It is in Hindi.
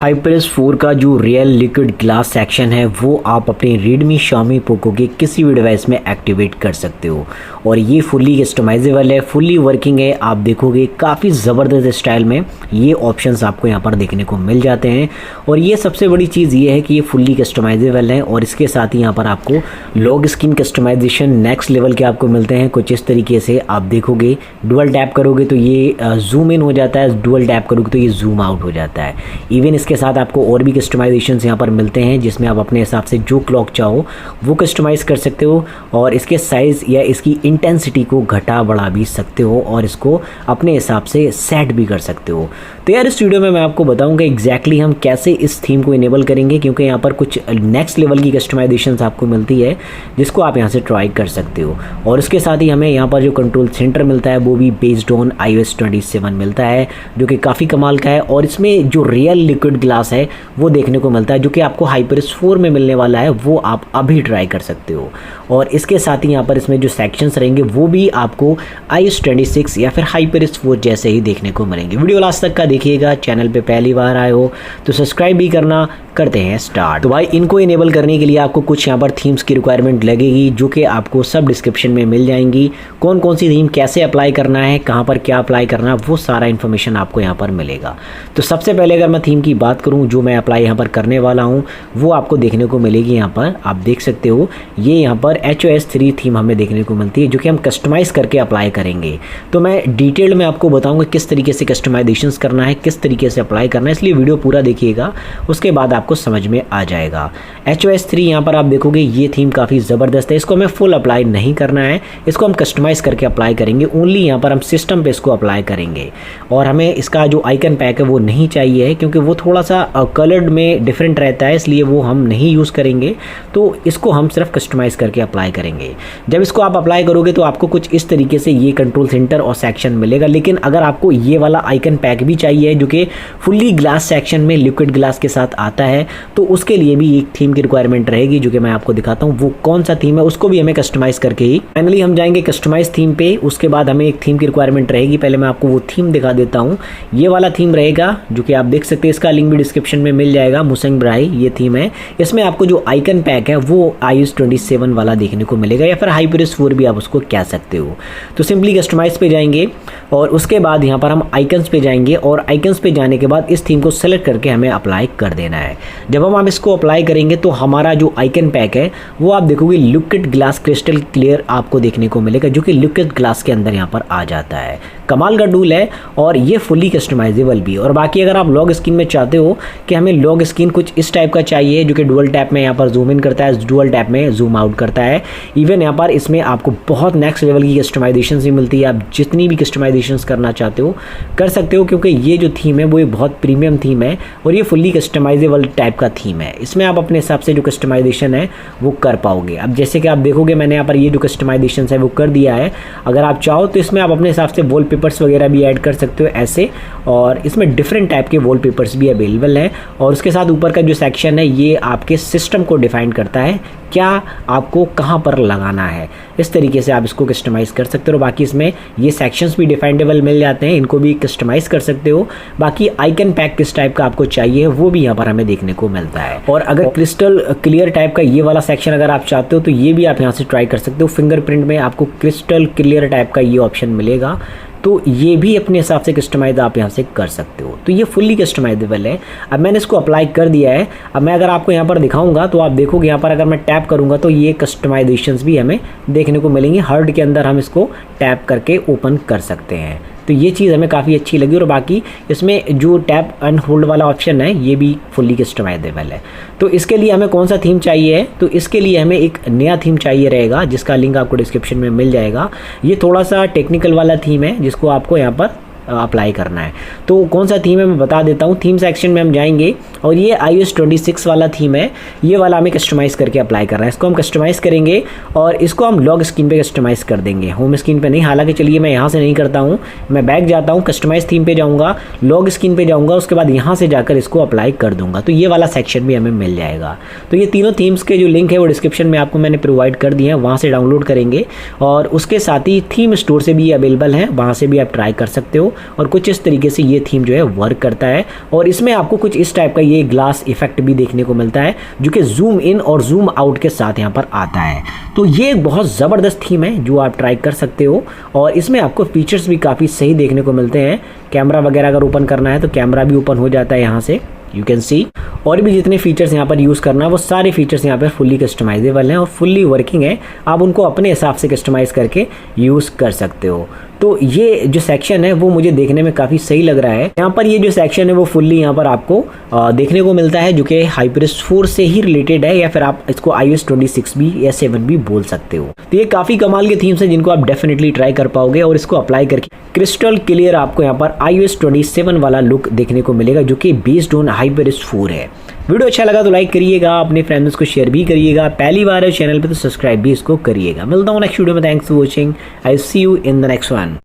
HyperX 4 का जो रियल लिक्विड ग्लास सेक्शन है वो आप अपने Redmi Xiaomi Poco के किसी भी डिवाइस में एक्टिवेट कर सकते हो और ये फुल्ली कस्टमाइजेबल है, फुल्ली वर्किंग है। आप देखोगे काफ़ी ज़बरदस्त स्टाइल में ये ऑप्शंस आपको यहाँ पर देखने को मिल जाते हैं और ये सबसे बड़ी चीज़ ये है कि ये फुल्ली कस्टमाइजेबल है और इसके साथ ही यहाँ पर आपको lock screen customization next level के आपको मिलते हैं। कुछ इस तरीके से आप देखोगे, डुअल टैप करोगे तो ये जूम इन हो जाता है, डुअल टैप करोगे तो ये जूम आउट हो जाता है। इवन के साथ आपको और भी कस्टमाइजेशंस यहाँ पर मिलते हैं जिसमें आप अपने हिसाब से जो क्लॉक चाहो वो कस्टमाइज़ कर सकते हो और इसके साइज़ या इसकी इंटेंसिटी को घटा बढ़ा भी सकते हो और इसको अपने हिसाब से सेट भी कर सकते हो। तो यार इस वीडियो में मैं आपको बताऊंगा एग्जैक्टली हम कैसे इस थीम को इनेबल करेंगे, क्योंकि यहाँ पर कुछ नेक्स्ट लेवल की कस्टमाइजेशंस आपको मिलती है जिसको आप यहाँ से ट्राई कर सकते हो। और इसके साथ ही हमें यहाँ पर जो कंट्रोल सेंटर मिलता है वो भी बेस्ड ऑन iOS 27 मिलता है जो कि काफ़ी कमाल का है और इसमें जो रियल लिक्विड ग्लास है वो देखने को मिलता है जो कि आपको HyperX 4 में मिलने वाला है, वो आप अभी ट्राई कर सकते हो। और इसके साथ ही यहाँ पर इसमें जो सेक्शंस रहेंगे वो भी आपको iOS 26 या फिर HyperX 4 जैसे ही देखने को मिलेंगे। वीडियो लास्ट तक का देखिएगा, चैनल पे पहली बार आए हो तो सब्सक्राइब भी करना। करते हैं स्टार्ट। तो भाई इनको इनेबल करने के लिए आपको कुछ यहाँ पर थीम्स की रिक्वायरमेंट लगेगी जो कि आपको सब डिस्क्रिप्शन में मिल जाएंगी। कौन कौन सी थीम कैसे अप्लाई करना है, कहाँ पर क्या अप्लाई करना है, वो सारा इन्फॉर्मेशन आपको यहाँ पर मिलेगा। तो सबसे पहले अगर मैं थीम की बात करूँ जो मैं अप्लाई यहाँ पर करने वाला हूँ वो आपको देखने को मिलेगी। यहाँ पर आप देख सकते हो ये यहाँ पर HOS 3 थीम हमें देखने को मिलती है जो कि हम कस्टमाइज़ करके अप्लाई करेंगे। तो मैं डिटेल में आपको बताऊँगा किस तरीके से कस्टमाइजेशंस करना है, किस तरीके से अप्लाई करना है, इसलिए वीडियो पूरा देखिएगा, उसके बाद आपको समझ में आ जाएगा। HOS 3 यहाँ पर आप देखोगे ये थीम काफ़ी ज़बरदस्त है। इसको हमें फुल अप्लाई नहीं करना है, इसको हम कस्टमाइज़ करके अप्लाई करेंगे। ओनली यहाँ पर हम सिस्टम पे इसको अप्लाई करेंगे और हमें इसका जो आइकन पैक है वो नहीं चाहिए क्योंकि वो थोड़ा सा कलर्ड में डिफरेंट रहता है, इसलिए वो हम नहीं यूज़ करेंगे। तो इसको हम सिर्फ कस्टमाइज़ करके अप्लाई करेंगे। जब इसको आप अप्लाई करोगे तो आपको कुछ इस तरीके से ये कंट्रोल सेंटर और सेक्शन मिलेगा। लेकिन अगर आपको ये वाला आइकन पैक भी चाहिए जो कि फुल्ली ग्लास सेक्शन में लिक्विड ग्लास के साथ आता है तो उसके लिए भी एक थीम की रिक्वायरमेंट रहेगी जो कि मैं आपको दिखाता हूँ वो कौन सा थीम है। उसको भी हमें कस्टमाइज करके ही फाइनली हम जाएंगे कस्टमाइज थीम पे। उसके बाद हमें एक थीम की रिक्वायरमेंट रहेगी। पहले मैं आपको वो थीम दिखा देता हूँ। ये वाला थीम रहेगा जो कि आप देख सकते हैं, इसका लिंक भी डिस्क्रिप्शन में मिल जाएगा। मुसंग ब्राई ये थीम है। इसमें आपको जो आइकन पैक है वो iOS 27 वाला देखने को मिलेगा या फिर HyperX 4 भी आप उसको कह सकते हो। तो सिंपली कस्टमाइज पे जाएंगे और उसके बाद यहाँ पर हम आइकन्स पे जाएंगे और आइकन्स पे जाने के बाद इस थीम को सेलेक्ट करके हमें अप्लाई कर देना है। जब हम इसको अप्लाई करेंगे तो हमारा जो आइकन पैक है वो आप देखोगे लिक्विड ग्लास क्रिस्टल क्लियर आपको देखने को मिलेगा जो कि लिक्विड ग्लास के अंदर यहाँ पर आ जाता है। कमाल का टूल है और ये फुल्ली कस्टमाइजेबल भी। और बाकी अगर आप लॉग स्क्रीन में चाहते हो कि हमें लॉग स्क्रीन कुछ इस टाइप का चाहिए जो कि डुअल टैप में यहाँ पर जूम इन करता है, डुअल टैप में जूम आउट करता है। इवन यहाँ पर इसमें आपको बहुत नेक्स्ट लेवल की कस्टमाइजेशन भी मिलती है। आप जितनी भी कस्टमाइजेशन करना चाहते हो कर सकते हो क्योंकि ये जो थीम है वो एक बहुत प्रीमियम थीम है और ये फुल्ली कस्टमाइजेबल टाइप का थीम है। इसमें आप अपने हिसाब से जो कस्टमाइजेशन है वो कर पाओगे। अब जैसे कि आप देखोगे मैंने यहाँ पर ये जो कस्टमाइजेशन है वो कर दिया है। अगर आप चाहो तो इसमें आप अपने हिसाब से वॉलपेपर्स वगैरह भी ऐड कर सकते हो ऐसे, और इसमें डिफरेंट टाइप के वॉलपेपर्स भी अवेलेबल हैं। और उसके साथ ऊपर का जो सेक्शन है ये आपके सिस्टम को डिफाइन करता है क्या आपको कहाँ पर लगाना है। इस तरीके से आप इसको कस्टमाइज़ कर सकते हो। बाकी इसमें ये सेक्शंस भी डिफाइंडेबल मिल जाते हैं, इनको भी कस्टमाइज़ कर सकते हो। बाकी आइकन पैक किस टाइप का आपको चाहिए वो भी यहाँ पर हमें देखने को मिलता है। और अगर क्रिस्टल क्लियर टाइप का ये वाला सेक्शन अगर आप चाहते हो तो ये भी आप यहाँ से ट्राई कर सकते हो। फिंगरप्रिंट में आपको क्रिस्टल क्लियर टाइप का ये ऑप्शन मिलेगा तो ये भी अपने हिसाब से कस्टमाइज आप यहाँ से कर सकते हो। तो ये फुल्ली कस्टमाइजेबल है। अब मैंने इसको अप्लाई कर दिया है। अब मैं अगर आपको यहाँ पर दिखाऊंगा तो आप देखोगे यहाँ पर अगर मैं टैप करूँगा तो ये कस्टमाइजेशंस भी हमें देखने को मिलेंगी। हर्ड के अंदर हम इसको टैप करके ओपन कर सकते हैं। तो ये चीज़ हमें काफ़ी अच्छी लगी। और बाकी इसमें जो टैप एंड होल्ड वाला ऑप्शन है ये भी फुल्ली कस्टमाइजेबल है। तो इसके लिए हमें कौन सा थीम चाहिए है, तो इसके लिए हमें एक नया थीम चाहिए रहेगा जिसका लिंक आपको डिस्क्रिप्शन में मिल जाएगा। ये थोड़ा सा टेक्निकल वाला थीम है जिसको आपको यहाँ पर अप्लाई करना है। तो कौन सा थीम है मैं बता देता हूँ। थीम सेक्शन में हम जाएंगे और ये iOS 26 वाला थीम है। ये वाला हमें कस्टमाइज़ करके अप्लाई करना है। इसको हम कस्टमाइज़ करेंगे और इसको हम लॉग स्क्रीन पे कस्टमाइज़ कर देंगे, होम स्क्रीन पे नहीं। हालांकि चलिए मैं यहाँ से नहीं करता हूँ, मैं बैक जाता हूँ, कस्टमाइज़ थीम पे जाऊँगा, लॉग स्क्रीन पे जाऊँगा, उसके बाद यहाँ से जाकर इसको अप्लाई कर दूँगा। तो ये वाला सेक्शन भी हमें मिल जाएगा। तो ये तीनों थीम्स के जो लिंक है वो डिस्क्रिप्शन में आपको मैंने प्रोवाइड कर दिए हैं, वहाँ से डाउनलोड करेंगे। और उसके साथ ही थीम स्टोर से भी अवेलेबल हैं, वहाँ से भी आप ट्राई कर सकते हो। और कुछ इस तरीके से ये थीम जो है वर्क करता है। और इसमें आपको कुछ इस टाइप का ये ग्लास इफेक्ट भी देखने को मिलता है जो कि जूम इन और जूम आउट के साथ यहाँ पर आता है। तो ये एक बहुत ज़बरदस्त थीम है जो आप ट्राई कर सकते हो और इसमें आपको फीचर्स भी काफ़ी सही देखने को मिलते हैं। कैमरा वगैरह अगर ओपन करना है तो कैमरा भी ओपन हो जाता है यहाँ से, यू कैन सी। और भी जितने फीचर्स यहाँ पर यूज़ करना है वो सारे फीचर्स यहाँ पर फुल्ली कस्टमाइजेबल हैं और फुल्ली वर्किंग है। आप उनको अपने हिसाब से कस्टमाइज़ करके यूज़ कर सकते हो। तो ये जो सेक्शन है वो मुझे देखने में काफ़ी सही लग रहा है। यहाँ पर ये जो सेक्शन है वो फुल्ली यहाँ पर आपको देखने को मिलता है जो कि HyperOS 4 से ही रिलेटेड है, या फिर आप इसको iOS 26 भी या 7 भी बोल सकते हो। तो ये काफ़ी कमाल के थीम्स हैं जिनको आप डेफिनेटली ट्राई कर पाओगे और इसको अप्लाई करके क्रिस्टल क्लियर आपको यहाँ पर iOS 27 वाला लुक देखने को मिलेगा जो कि बेस्ड ऑन HyperOS 4 है। वीडियो अच्छा लगा तो लाइक करिएगा, अपने फ्रेंड्स को शेयर भी करिएगा, पहली बार है चैनल पे तो सब्सक्राइब भी इसको करिएगा। मिलता हूँ नेक्स्ट वीडियो में। Thanks for watching, I see you in the next one.